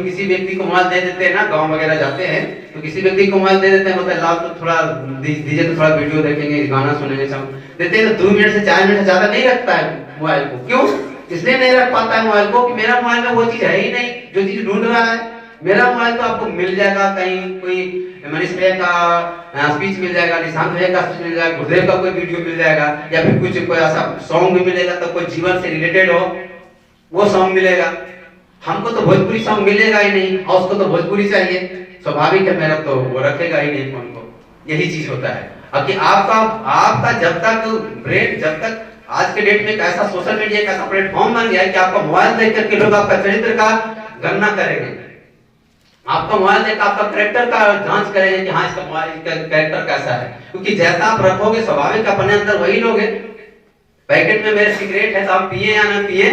किसी व्यक्ति को मोबाइल दे देते हैं ना, गांव वगैरह जाते हैं तो किसी व्यक्ति को मोबाइल दे देते हैं, मतलब लाल तो थोड़ा दीजिए तो थोड़ा वीडियो देखेंगे, गाना सुनेंगे, सब देते हैं। तो 2 मिनट से 4 मिनट से ज्यादा नहीं रखता है मोबाइल को। क्यों? इसलिए नहीं रख पाता है मोबाइल को कि मेरा मोबाइल में वो चीज है ही नहीं जो चीज ढूंढ रहा है। मेरा मोबाइल तो आपको मिल जाएगा, कहीं कोई मनीष भैया का स्पीच मिल जाएगा, निशांत भैया का स्पीच मिल जाएगा, गुरुदेव का कोई वीडियो मिल जाएगा, या फिर कुछ कोई ऐसा सॉन्ग भी मिलेगा, तो कोई जीवन से रिलेटेड हो वो सॉन्ग मिलेगा। हमको तो भोजपुरी सॉन्ग मिलेगा ही नहीं, और उसको तो भोजपुरी चाहिए, स्वाभाविक है, मेरा तो वो रखेगा ही नहीं फोन को। यही चीज होता है। अब कि आपका जब तक ब्रेन, जब तक आज के डेट में एक ऐसा सोशल मीडिया का ऐसा प्लेटफॉर्म बन गया है कि आपका मोबाइल देख करके लोग आपका चरित्र का गणना करेंगे, आपका मोबाइल देख आपका कैरेक्टर का जांच करेंगे कि हाँ इसका मोबाइल का कैरेक्टर कैसा है। क्योंकि जैसा आप रखोगे स्वाभाविक अपने अंदर वही लोग हैं। पैकेट में मेरे सिगरेट है तो आप पिए या ना पिए,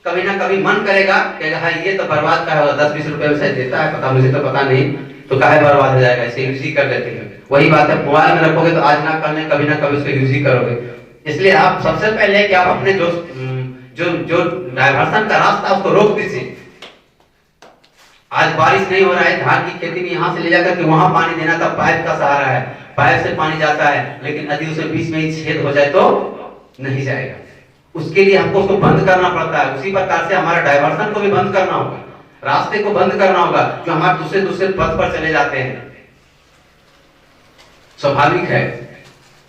कभी ना कभी मन करेगा कि हाँ ये तो बर्बाद का है, 10-20 रुपए में शायद देता है, पता मुझे तो पता नहीं, तो काहे बर्बाद हो जाएगा, इसे यूज ही कर लेते हैं। वही बात है, मोबाइल में रखोगे तो आज ना कल कभी ना कभी उसको यूज ही करोगे। इसलिए आप सबसे पहले कि आप अपने जो डाइवर्सन का रास्ता उसको रोक दीजिए। आज बारिश नहीं हो रहा है, धान की खेती में यहाँ से ले जाकर के वहां पानी देना था, पाइप का सहारा है, पाइप से पानी जाता है, लेकिन यदि उसे बीच में ही छेद हो जाए तो नहीं जाएगा। उसके लिए हमको उसको बंद करना पड़ता है। उसी प्रकार से हमारा डाइवर्सन को भी बंद करना होगा, रास्ते को बंद करना होगा जो हमारे दूसरे पथ पर चले जाते हैं। स्वाभाविक है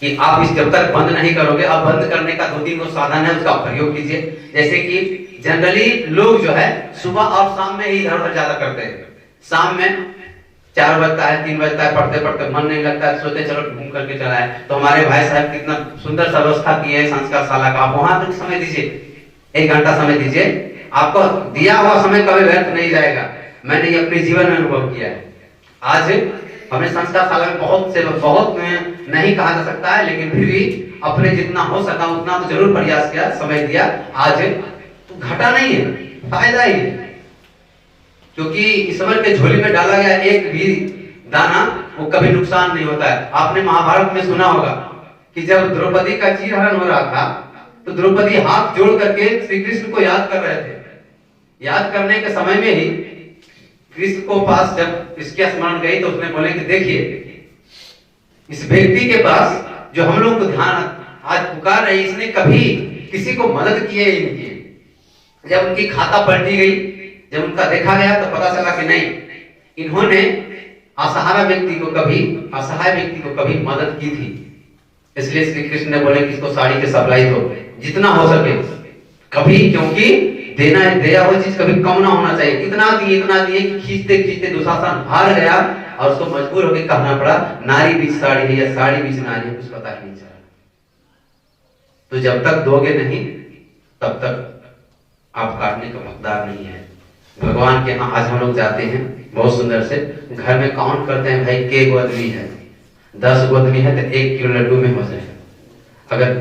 कि आप इस जब तक बंद नहीं करोगे, अब बंद करने का 2-3 साधन है, उसका प्रयोग कीजिए। जैसे कि जनरली लोग जो है सुबह और शाम में ही इधर उधर ज्यादा करते हैं। शाम में 4 बजता है, 3 बजता है, पढ़ते पढ़ते मन नहीं लगता है, सोचते चलो घूम करके चला है। तो हमारे भाई साहब कितना सुंदर सा व्यवस्था किए है संस्कार शाला का, आप वहां तक समय दीजिए, 1 घंटा समय दीजिए। आपको दिया हुआ समय कभी व्यर्थ नहीं जाएगा। मैंने ये अपने जीवन में अनुभव किया है। आज हमें संस्कार शाला में बहुत नहीं कहा जा सकता है, लेकिन फिर भी अपने जितना हो सका उतना तो जरूर प्रयास किया, समय दिया। आज तो घटा नहीं है, फायदा ही है, क्योंकि ईश्वर के झोली में डाला गया एक भी दाना वो कभी नुकसान नहीं होता है। आपने महाभारत में सुना होगा कि जब द्रौपदी का चीरहरण हो रहा था तो द्रौपदी हाथ जोड़ करके श्री कृष्ण को याद कर रहे थे। याद करने के समय में ही कृष्ण को पास जब इसके स्मरण गई तो उसने बोले कि देखिए इस व्यक्ति के पास जो हम लोग को ध्यान आज पुकार रहे, इसने कभी किसी को मदद किए ही नहीं किए। जब उनकी खाता पलटी गई, जब उनका देखा गया तो पता चला कि नहीं, इन्होंने असहाय व्यक्ति को कभी मदद की थी। इसलिए श्री कृष्ण ने बोले कि इसको साड़ी के सप्लाई दो जितना हो सके कभी, क्योंकि दिया हुआ चीज कभी कम ना होना चाहिए। इतना दिए कि खींचते खींचते दुशासन हार गया और उसको मजबूर होकर कहना पड़ा नारी बीच साड़ी है या साड़ी बीच नारी है, कुछ पता ही नहीं चला। तो जब तक दोगे नहीं तब तक आप काटने का हकदार नहीं है। भगवान के यहाँ आज हम लोग जाते हैं बहुत सुंदर से, घर में काउंट करते हैं भाई के गो आदमी है, 10 गो आदमी है तो 1 किलो लड्डू में हो जाएगा। अगर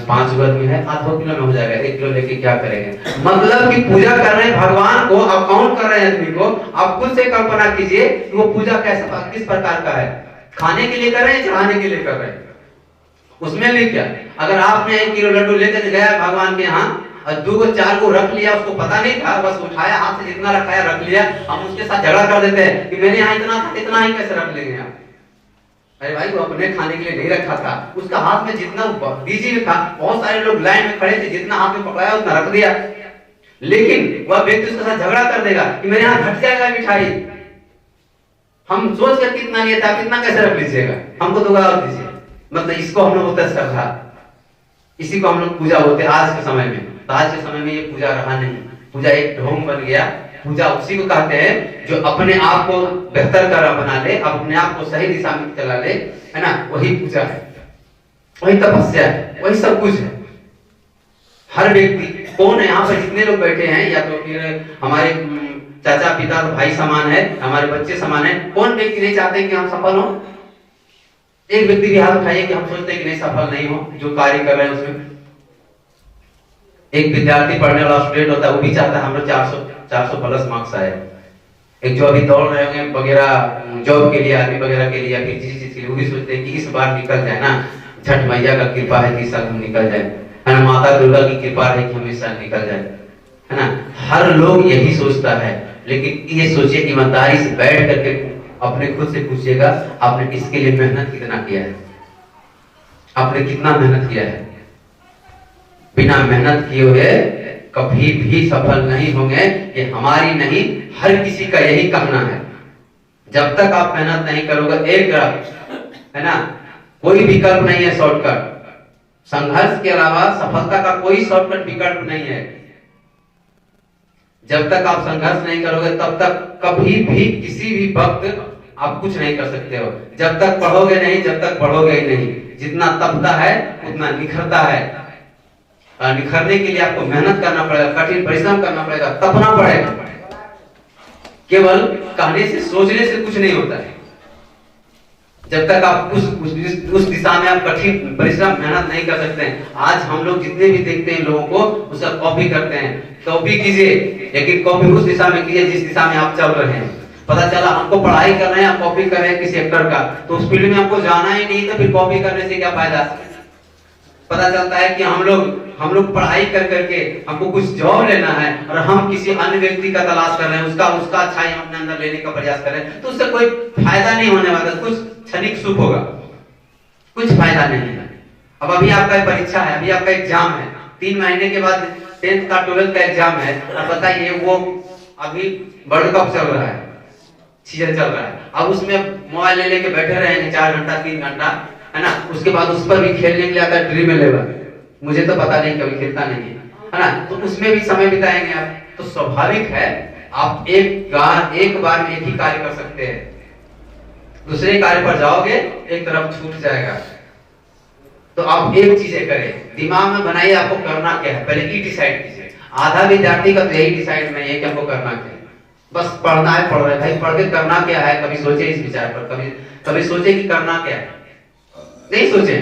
5 गो आदमी है 8 किलो में हो जाएगा। 1 किलो लेके क्या करेंगे? मतलब कि पूजा कर रहे हैं भगवान को, आप काउंट कर रहे हैं आदमी को। आप खुद से कल्पना कीजिए कि वो पूजा कैसा किस प्रकार का है। खाने के लिए कर रहे हैं, चढ़ाने के लिए कर रहे हैं, उसमें भी क्या? अगर आपने 1 किलो लड्डू लेकर गया भगवान के यहाँ और 2 को 4 को रख लिया, उसको पता नहीं था, बस उठाया हाथ से जितना रखाया रख लिया, हम उसके साथ झगड़ा कर देते हैं कि मेरे यहाँ इतना था इतना ही कैसे रख लेंगे आप? अरे भाई वो अपने खाने के लिए नहीं रखा था, उसका हाथ में जितना बिजी में था, बहुत सारे लोग लाइन में खड़े थे, जितना हाथ में पकड़ाया उतना रख दिया। लेकिन वह व्यक्ति उसके साथ झगड़ा कर देगा कि मेरे यहाँ घट जाएगा मिठाई, हम सोच कर कितना लिया था, कितना कैसे रख लीजिएगा, हमको तो और दीजिए। मतलब इसको हम लोग बोलते हैं श्रद्धा, इसी को हम लोग पूजा बोलते हैं आज के समय में। तो आज के समय में ये पूजा रहा नहीं, पूजा एक ढोंग बन गया। पूजा उसी को कहते हैं जो अपने आप को बेहतर कर बना ले, अपने आप को सही दिशा में चला ले, है ना, वही पूजा है, वही तपस्या है, वही सब कुछ है। हर व्यक्ति कौन है यहाँ पर जितने लोग बैठे हैं, या तो फिर हमारे चाचा पिता तो भाई समान है, हमारे बच्चे समान है, कौन व्यक्ति नहीं चाहते कि हम सफल हो? एक व्यक्ति भी हाथ उठाइए कि हम सोचते हैं कि नहीं सफल नहीं हो जो कार्य कर रहे हैं उसमें। एक विद्यार्थी पढ़ने वाला स्टूडेंट होता है, वो भी चाहता है हम लोग 400 प्लस मार्क्स आए। एक जो अभी दौड़ रहे होंगे वगैरह जॉब के लिए, आर्मी वगैरह के लिए, या फिर किसी चीज के लिए, वो भी सोचते हैं कि इस बार निकल जाए ना, छठ मैया का कृपा है कि इस साल हम निकल जाए, है ना, माता दुर्गा की कृपा है कि हम इस साल निकल जाए, है ना। हर लोग यही सोचता है। लेकिन ये सोचिए ईमानदारी से बैठ करके अपने खुद से पूछिएगा, आपने इसके लिए मेहनत कितना किया है? आपने कितना मेहनत किया है? बिना मेहनत किए हुए कभी भी सफल नहीं होंगे। ये हमारी नहीं, हर किसी का यही कहना है। जब तक आप मेहनत नहीं करोगे, एक है ना, कोई विकल्प नहीं है शॉर्टकट। संघर्ष के अलावा सफलता का कोई शॉर्टकट विकल्प नहीं है। जब तक आप संघर्ष नहीं करोगे तब तक कभी भी किसी भी वक्त आप कुछ नहीं कर सकते हो। जब तक पढ़ोगे नहीं, जब तक बढ़ोगे ही नहीं। जितना तपता है उतना निखरता है। निखरने के लिए आपको मेहनत करना पड़ेगा, कठिन परिश्रम करना पड़ेगा, तपना पड़ेगा। केवल कहने से, सोचने से कुछ नहीं होता है। जब तक आप उस दिशा में आप कठिन परिश्रम मेहनत नहीं कर सकते हैं। आज हम लोग जितने भी देखते हैं लोगों को, उसका कॉपी करते हैं। कॉपी कीजिए, लेकिन कॉपी उस दिशा में कीजिए जिस दिशा में आप चल रहे हैं। पता चला हमको पढ़ाई कर रहे हैं, आप कॉपी कर रहे हैं किसी एक्टर का, तो उस फील्ड में आपको जाना ही नहीं, तो फिर कॉपी करने से क्या फायदा? पता चलता है कि हम लोग पढ़ाई कर करके हमको कुछ जॉब लेना है और हम किसी अन्य व्यक्ति का तलाश कर रहे हैं, उसका अच्छाई हम अपने अंदर लेने का प्रयास कर रहे हैं, तो उससे कोई फायदा नहीं होने वाला। कुछ क्षणिक सुख होगा, कुछ फायदा नहीं है। अब अभी आपका परीक्षा है, अभी आपका एग्जाम है, 3 महीने के बाद 10th का 12th का एग्जाम है। अब बताइए, वो अभी वर्ल्ड कप चल रहा है, सीजन चल रहा है, अब उसमें मोबाइल ले लेके बैठे रहेंगे 4 घंटा 3 घंटा, है ना। उसके बाद उस पर भी खेलने के लिए आता है ड्रीम 11, मुझे तो पता नहीं, कभी खेलता नहीं है ना, तो उसमें भी समय बिताएंगे आप। तो स्वाभाविक है आप एक बार में एक ही कार्य कर सकते हैं। दूसरे कार्य पर जाओगे एक तरफ छूट जाएगा। तो आप एक चीजें करें, दिमाग में बनाइए आपको करना क्या है, पहले ये डिसाइड कीजिए। आधा विद्यार्थी का तो यही डिसाइड नहीं है कि हमको करना क्या है, बस पढ़ना है, पढ़ रहे भाई, पढ़ के करना क्या है। कभी सोचे इस विचार पर, कभी सोचे कि करना क्या है? नहीं सोचे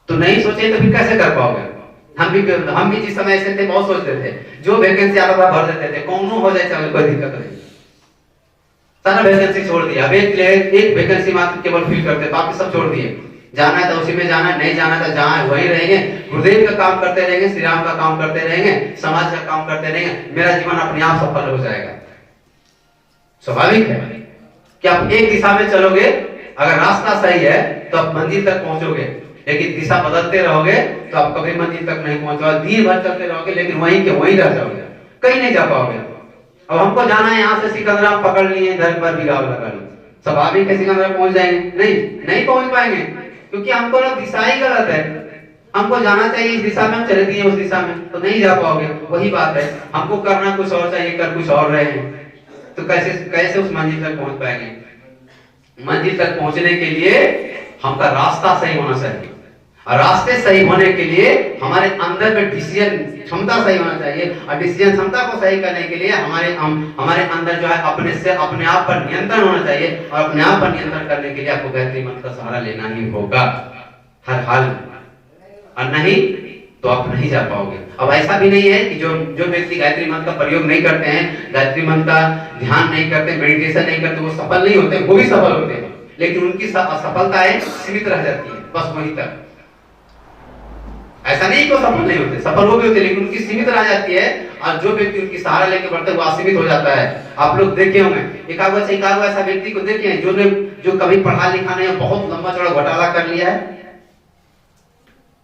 तो नहीं सोचे तो फिर कैसे कर पाओगे? हम भी जिस समय ऐसे थे बहुत सोचते थे, जो वैकेंसी आता था भर देते थे, कौन हो जाए चलो कोई दिक्कत नहीं, सारा वैकेंसी छोड़ दिया। अब एक वैकेंसी मात्र केवल फिल करते, बाकी सब छोड़ दिए। जाना है तो उसी में जाना है, नहीं जाना है तो जहां वहीं रहेंगे, गुरुदेव का काम करते रहेंगे, श्री राम का काम करते रहेंगे, समाज का काम करते रहेंगे, मेरा जीवन अपने आप सफल हो जाएगा। स्वाभाविक है कि आप एक दिशा में चलोगे, अगर रास्ता सही है तो आप मंजिल तक पहुंचोगे, लेकिन दिशा बदलते रहोगे तो आप कभी मंजिल तक नहीं पहुंचोगे। दिन भर चलते रहोगे लेकिन वहीं के वहीं रह जाओगे, कहीं नहीं जा पाओगे। अब हमको जाना है यहाँ से सिकंदरा पकड़ लिए, इधर पर भी गाँव लगा ली, स्वाभाविक है सिकंदरा पहुंच जाएंगे? नहीं पहुंच पाएंगे, क्योंकि हमको दिशा ही गलत है। हमको जाना चाहिए इस दिशा में, हम चले दिए उस दिशा में, तो नहीं जा पाओगे। वही बात है, हमको करना कुछ और चाहिए, कर कुछ और रहे हैं, तो कैसे उस मंजिल तक पहुंच पाएंगे? मंजिल तक पहुंचने के लिए हमका रास्ता सही होना चाहिए। और रास्ते सही होने के लिए हमारे अंदर में डिसीजन क्षमता सही होना चाहिए, और डिसीजन क्षमता को सही करने के लिए हमारे अंदर जो है अपने से अपने आप पर नियंत्रण होना चाहिए, और अपने आप पर नियंत्रण करने के लिए आपको गायत्री मंत्र का सहारा लेना ही होगा हर हाल में, और नहीं तो आप नहीं जा पाओगे। अब ऐसा भी नहीं है कि जो व्यक्ति गायत्री मंत्र का प्रयोग नहीं करते हैं, गायत्री मंत्र का ध्यान नहीं करते, मेडिटेशन नहीं करते, वो सफल नहीं होते। वो भी सफल होते हैं, लेकिन उनकी असफलताएं सीमित रह जाती है, बस वहीं तक। ऐसा नहीं कि वो सफल नहीं होते, सफल वो भी होते, लेकिन उनकी सीमित रह जाती है, और जो व्यक्ति उनकी सहारा लेके बढ़ते वो असीमित हो जाता है। आप लोग देखे होंगे, एक आध ऐसा व्यक्ति को देखे हैं जो कभी पढ़ा लिखा नहीं, बहुत लंबा चौड़ा घोटाला कर लिया है,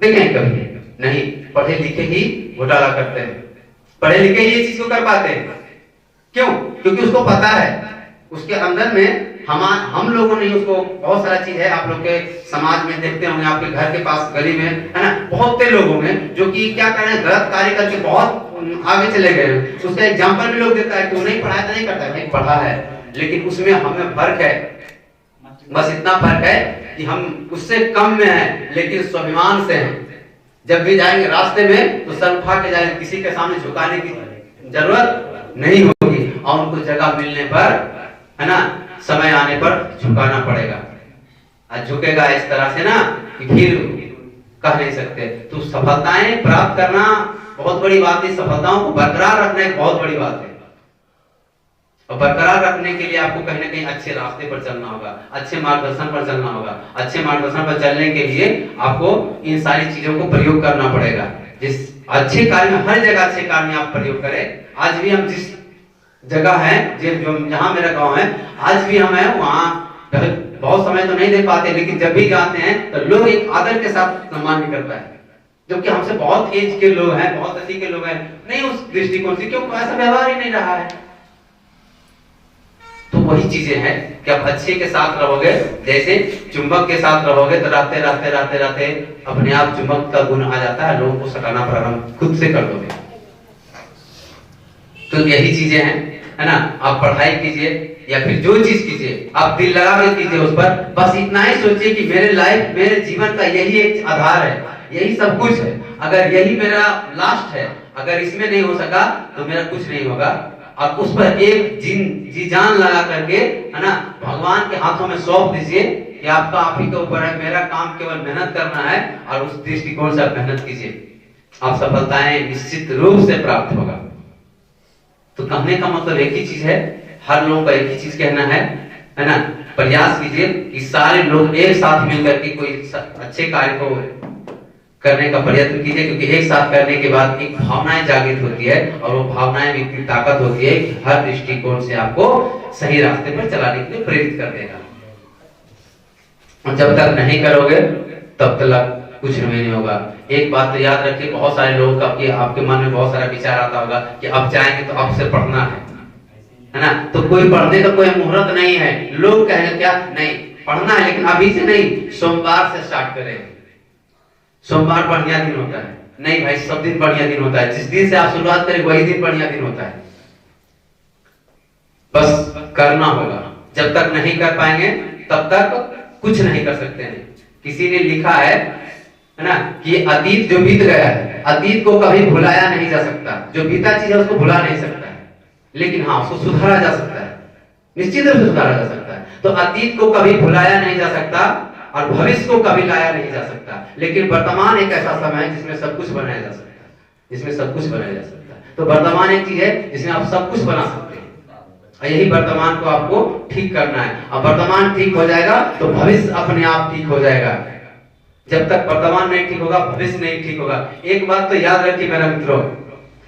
देखे हैं कभी? नहीं, पढ़े लिखे ही घोटाला करते हैं, पढ़े लिखे ही ये चीज को कर पाते हैं। क्यों? क्योंकि उसको पता है, उसके अंदर में हम लोगों ने उसको बहुत सारा चीज है। आप लोग के समाज में देखते होंगे, आपके घर के पास गली में है ना, बहुत से लोग होंगे जो कि क्या कर रहे हैं, गलत कार्य करके बहुत आगे चले गए हैं। उसका एग्जाम्पल भी लोग देता है कि वो नहीं पढ़ा है तो नहीं करता, नहीं पढ़ा है, लेकिन उसमें हमें फर्क है, बस इतना फर्क है कि हम उससे कम में है, लेकिन स्वाभिमान से हैं। जब भी जाएंगे रास्ते में तो सर उठा के जाएंगे, किसी के सामने झुकाने की जरूरत नहीं होगी, और उनको जगह मिलने पर है ना, समय आने पर झुकाना पड़ेगा। आज झुकेगा इस तरह से ना कि फिर कह नहीं सकते। तो सफलताएं प्राप्त करना बहुत बड़ी बात है, सफलताओं को बरकरार रखना एक बहुत बड़ी बात है, और बरकरार रखने के लिए आपको कहीं ना कहीं अच्छे रास्ते पर चलना होगा, अच्छे मार्गदर्शन पर चलना होगा। अच्छे मार्गदर्शन पर चलने के लिए आपको इन सारी चीजों को प्रयोग करना पड़ेगा। जिस अच्छे कार्य में, हर जगह अच्छे कार्य में आप प्रयोग करें। आज भी हम जिस जगह है, जो जहाँ मेरा गांव है, आज भी हम है वहाँ बहुत समय तो नहीं दे पाते, लेकिन जब भी जाते हैं तो लोग एक आदर के साथ सम्मान भी करता है, जबकि हमसे बहुत एज के लोग हैं, बहुत अच्छी के लोग हैं, नहीं उस दृष्टिकोण से, क्योंकि ऐसा व्यवहार ही नहीं रहा है। तो वही चीजें हैं कि आप अच्छे के साथ रहोगे, जैसे चुंबक के साथ रहोगे तो रहते रहते रहते रहते अपने आप चुंबक का गुण आ जाता है, लोगों को सटाना प्रारंभ खुद से कर दोगे। तो यही चीजें हैं, है ना। आप पढ़ाई कीजिए या फिर जो चीज कीजिए, आप दिल लगा के कीजिए उस पर। बस इतना ही सोचिए कि मेरे लाइफ, मेरे जीवन का यही एक आधार है, यही सब कुछ है। अगर यही मेरा लास्ट है, अगर इसमें नहीं हो सका तो मेरा कुछ नहीं होगा। और उस पर एक जी जान लगा करके, है ना, भगवान के हाथों में सौंप दीजिए कि आपका आप ही के ऊपर है, मेरा काम केवल मेहनत करना है, और उस दृष्टिकोण से आप मेहनत कीजिए, आप सफलताएं निश्चित रूप से प्राप्त होगा। तो कहने का मतलब एक ही चीज है, हर लोगों का एक ही चीज कहना है ना। प्रयास कीजिए कि सारे लोग एक साथ मिलकर के कोई अच्छे कार्य को करने का प्रयत्न कीजिए, क्योंकि एक साथ करने के बाद एक भावनाएं जागृत होती है, और वो भावनाएं भी इतनी ताकत होती है कि हर दृष्टिकोण से आपको सही रास्ते पर चलाने के लिए प्रेरित कर देगा। और जब तक नहीं करोगे तब तक कुछ नहीं होगा। एक बात तो याद रखिए, बहुत सारे लोगों का आपके मन में बहुत सारा विचार आता होगा कि अब जाएंगे तो अब से पढ़ना है ना। तो कोई पढ़ने का कोई मुहूर्त नहीं है। लोग कहेंगे क्या, नहीं पढ़ना है, लेकिन अभी से नहीं, सोमवार से स्टार्ट करें। सोमवार बढ़िया दिन होता है। नहीं भाई, सब दिन बढ़िया दिन होता है। जिस दिन से आप शुरुआत करें वही दिन बढ़िया दिन होता है। बस करना होगा। जब तक नहीं कर पाएंगे तब तक कुछ नहीं कर सकते हैं। किसी ने लिखा है ना, कि अतीत जो बीत गया है, अतीत को कभी भुलाया नहीं जा सकता। जो बीता चीज है उसको भुला नहीं सकता है, लेकिन हाँ उसको सुधारा जा सकता है, निश्चित रूप से सुधारा जा सकता है। तो अतीत को कभी भुलाया नहीं जा सकता, और भविष्य को कभी लाया नहीं जा सकता, लेकिन वर्तमान एक ऐसा समय है जिसमें सब कुछ बनाया जा सकता है, जिसमें सब कुछ बनाया जा सकता है। तो वर्तमान एक चीज है जिसमें आप सब कुछ बना सकते हैं, और यही वर्तमान को आपको ठीक करना है। और वर्तमान ठीक हो जाएगा तो भविष्य अपने आप ठीक हो जाएगा। जब तक वर्तमान नहीं ठीक होगा, भविष्य नहीं ठीक होगा। एक बात तो याद रखिए मेरा मित्रों,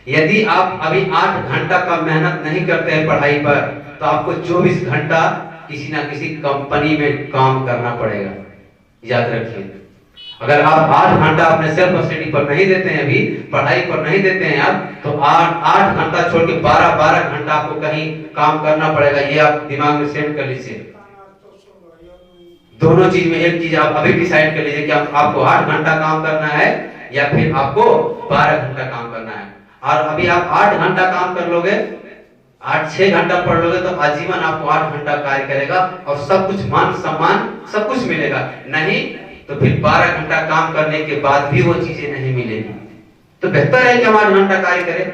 यदि आप अभी 8 घंटा का मेहनत नहीं करते हैं पढ़ाई पर, तो आपको 24 घंटा किसी ना किसी कंपनी में काम करना पड़ेगा। याद रखिए, अगर आप 8 घंटा अपने सेल्फ स्टडी पर नहीं देते हैं, अभी पढ़ाई पर नहीं देते हैं आप, तो 8 घंटा छोड़ के 12 घंटा आपको कहीं काम करना पड़ेगा। ये आप दिमाग में सेट कर लीजिए। दोनों चीज में एक चीज आप अभी डिसाइड कर लीजिए कि आपको 8 घंटा काम करना है या फिर आपको 12 घंटा काम करना है। और अभी आप 8 घंटा काम कर लोगे, 6 घंटा पढ़ लोगे, तो आजीवन आपको 8 घंटा कार्य करेगा, और सब कुछ मान सम्मान सब कुछ मिलेगा। नहीं तो फिर 12 घंटा काम करने के बाद भी वो चीजें नहीं मिलेगी। तो बेहतर है कि हम 8 घंटा कार्य करें,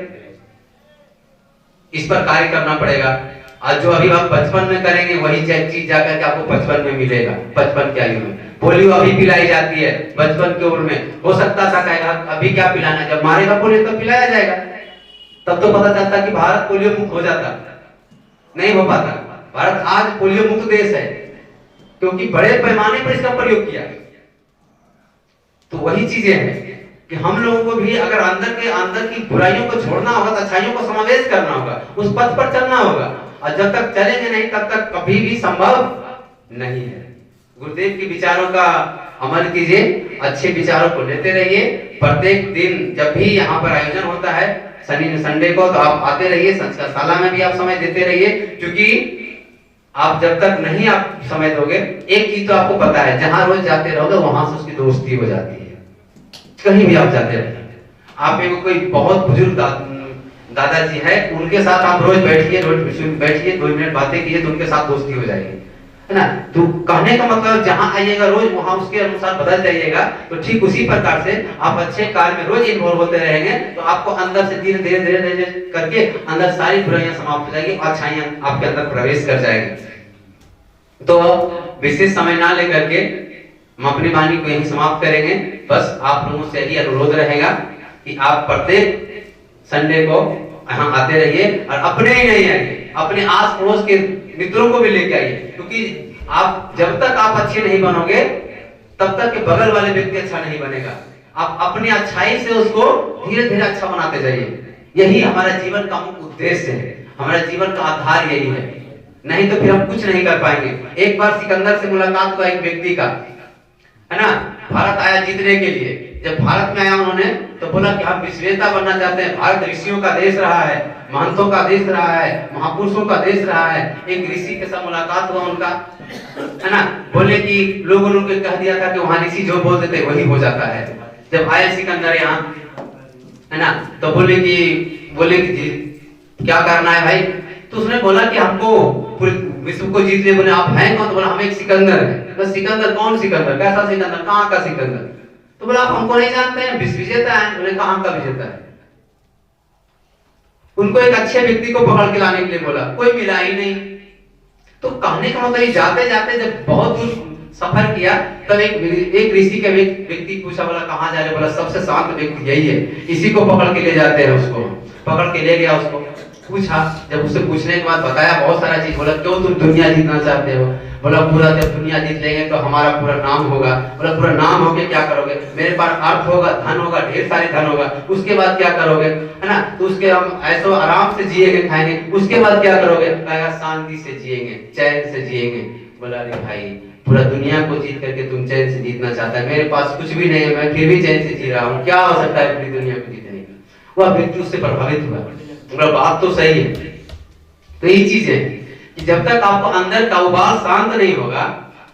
इस पर कार्य करना पड़ेगा। आज जो अभी आप 55 में करेंगे वही चीज जाकर के आपको 55 में मिलेगा, 55 की आयु में। पोलियो अभी पिलाई जाती है 55 की उम्र में। हो सकता था कहेगा अभी क्या पिलाना, जब मारेगा पोलियो तब पिलाया जाएगा। तब तो पता चलता कि भारत पोलियो मुक्त हो जाता, नहीं हो पाता। भारत आज पोलियो मुक्त देश है क्योंकि बड़े पैमाने पर इसका प्रयोग किया। तो वही चीजें हैं कि हम लोगों को भी अगर अंदर की बुराइयों को छोड़ना होगा तो अच्छाइयों को समावेश करना होगा, उस पथ पर चलना होगा। और जब तक चलेंगे नहीं तब तक कभी भी संभव नहीं है। गुरुदेव के विचारों का अमल कीजिए, अच्छे विचारों को लेते रहिए। प्रत्येक दिन जब भी यहाँ पर आयोजन होता है संडे को, तो आप आते रहिए। संस्कारशाला में भी आप समय देते रहिए, क्योंकि आप जब तक नहीं आप समय दोगे, एक चीज तो आपको पता है, जहां रोज जाते रहोगे वहां से उसकी दोस्ती हो जाती है। कहीं भी आप जाते रहिए, आप एक कोई बहुत बुजुर्ग दादाजी है, उनके साथ आप रोज बैठिए 2 मिनट बातें कीजिए तो उनके साथ दोस्ती हो जाएगी, है ना। तो कहने का मतलब जहां आइएगा रोज वहां उसके अनुसार बदल जाइएगा। तो ठीक उसी प्रकार से आप अच्छे कार्य में रोज इन्वॉल्व होते रहेंगे तो आपको अंदर से धीरे धीरे करके अंदर सारी बुराइयां समाप्त हो जाएगी, अच्छाइयां आपके अंदर प्रवेश कर जाएगी। तो विशेष समय ना लेकर के हम अपनी वाणी को यही समाप्त करेंगे। बस आप लोगों से यही अनुरोध रहेगा कि आप प्रत्येक संडे को यहाँ आते रहिए, और अपने ही नहीं आइए, अपने आस पड़ोस के मित्रों को भी लेके आइए। क्योंकि आप जब तक आप अच्छे नहीं बनोगे तब तक के बगल वाले व्यक्ति अच्छा नहीं बनेगा। आप अपनी अच्छाई से उसको धीरे धीरे अच्छा बनाते जाइए। यही हमारा जीवन का मुख्य उद्देश्य है, हमारा जीवन का आधार यही है। नहीं तो फिर हम कुछ नहीं कर पाएंगे। एक बार सिकंदर से मुलाकात हुआ एक व्यक्ति का, है ना, भारत आया जीतने के लिए। जब भारत में आया उन्होंने तो बोला कि हम विश्वविजेता बनना चाहते हैं। भारत ऋषियों का देश रहा है, महंतों का देश रहा है, महापुरुषों का देश रहा है। एक ऋषि के साथ मुलाकात हुआ उनका, है ना। बोले कि लोगों ने उनको कह दिया था कि वहां ऋषि जो बोल देते वही हो जाता है। जब आए सिकंदर यहाँ, है ना, तो बोले कि क्या करना है भाई। तो उसने बोला कि हमको पूरे विश्व को जीत ले। बोले आप हैं कौन? तो बोला हम एक सिकंदर है। तो सिकंदर कौन सिकंदर, कैसा सिकंदर, कहाँ का सिकंदर? तो बोला आप हमको नहीं जानते हैं, विश्व विजेता है। बोले कहाँ का विजेता है? उनको एक अच्छे व्यक्ति को पकड़ के लाने के लिए बोला, कोई मिला ही नहीं। तो कहने का मतलब जाते जाते जब बहुत दूर सफर किया तब एक ऋषि के व्यक्ति पूछा, बोला कहाँ जा रहे? बोला सबसे शांत व्यक्ति यही है, इसी को पकड़ के ले जाते हैं। उसको पकड़ के ले गया, उसको पूछा। जब उससे पूछने के बाद बताया बहुत सारा चीज। बोला क्यों तुम दुनिया जीतना चाहते हो? बोला पूरा जब दुनिया जीत लेंगे तो हमारा पूरा नाम होगा। बोला पूरा नाम होके क्या करोगे? मेरे पास अर्थ होगा, धन होगा, ढेर सारे धन होगा, उसके बाद क्या करोगे, है ना। तो उसके हम ऐसे आराम से जिएंगे, खाएंगे, उसके बाद क्या करोगे? कहेगा शांति से जिएंगे, चैन से जिएंगे। बोला अरे भाई पूरा दुनिया को जीत करके तुम चैन से जीतना चाहता है, मेरे पास कुछ भी नहीं है, मैं फिर भी चैन से जी रहा हूँ, क्या हो सकता है पूरी दुनिया को जीतने का? वह व्यक्ति उससे प्रभावित हुआ। बात तो सही है। तो यही चीज है कि जब तक आपको अंदर का उबाल शांत नहीं होगा,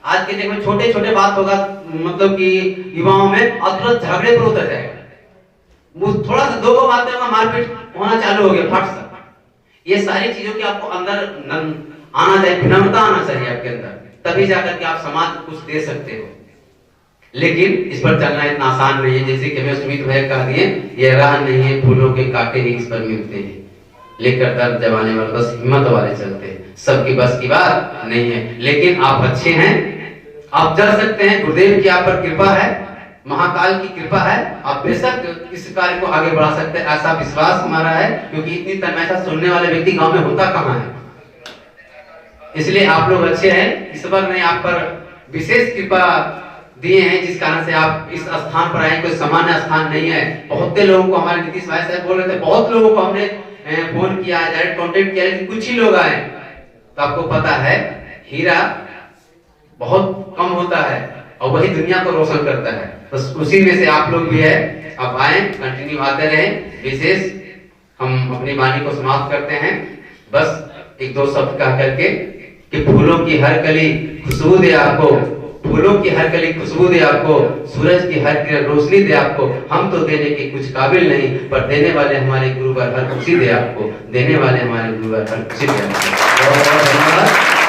आज के डेट में छोटे छोटे बात होगा, मतलब कि युवाओं में तुरंत झगड़े पर उतर जाएगा। थोड़ा सा दो बातें होगा, मारपीट होना चालू हो गया, फट सा। ये सारी चीजों की आपको अंदर आना चाहिए, विनम्रता आना चाहिए आपके अंदर, तभी जाकर के आप समाज को कुछ दे सकते हो। लेकिन इस पर चलना इतना आसान नहीं है। जैसे कि हमें सुमित भाई कह दिए, ये राह नहीं है, फूलों के कांटे ही इस पर मिलते हैं, लेकर दर्द जमाने वाले बस हिम्मत वाले चलते हैं। सबकी बस की बात नहीं है, लेकिन आप अच्छे हैं, आप चल सकते हैं। गुरुदेव की आप पर कृपा है, महाकाल की कृपा है, आप बेशक इस कार्य को आगे बढ़ा सकते हैं, ऐसा विश्वास हमारा है। क्योंकि इतनी तमाशा सुनने वाले व्यक्ति गांव में होता कहाँ है। इसलिए आप लोग अच्छे हैं, ईश्वर ने आप पर विशेष कृपा दिए हैं, जिस कारण से आप इस स्थान पर आए। कोई सामान्य स्थान नहीं है। बहुत लोगों को, हमारे नीतीश भाई साहब बोल रहे थे, बहुत लोगों को हमने फोन किया, डायरेक्ट कांटेक्ट किया, लेकिन कुछ ही लोग आए। तो आपको पता है हीरा बहुत कम होता है और वही दुनिया को रोशन करता है। बस उसी में से आप लोग भी है। आप आए, कंटिन्यू आते रहे। विशेष हम अपनी वाणी को समाप्त करते हैं, बस एक दो शब्द कह करके कि फूलों की हर कली खुशबू दे आपको, फूलों की हर कली खुशबू दे आपको, सूरज की हर किरण रोशनी दे आपको। हम तो देने के कुछ काबिल नहीं, पर देने वाले हमारे गुरुवर हर खुशी दे आपको, देने वाले हमारे गुरुवर हर खुशी दे आपको। बहुत बहुत धन्यवाद।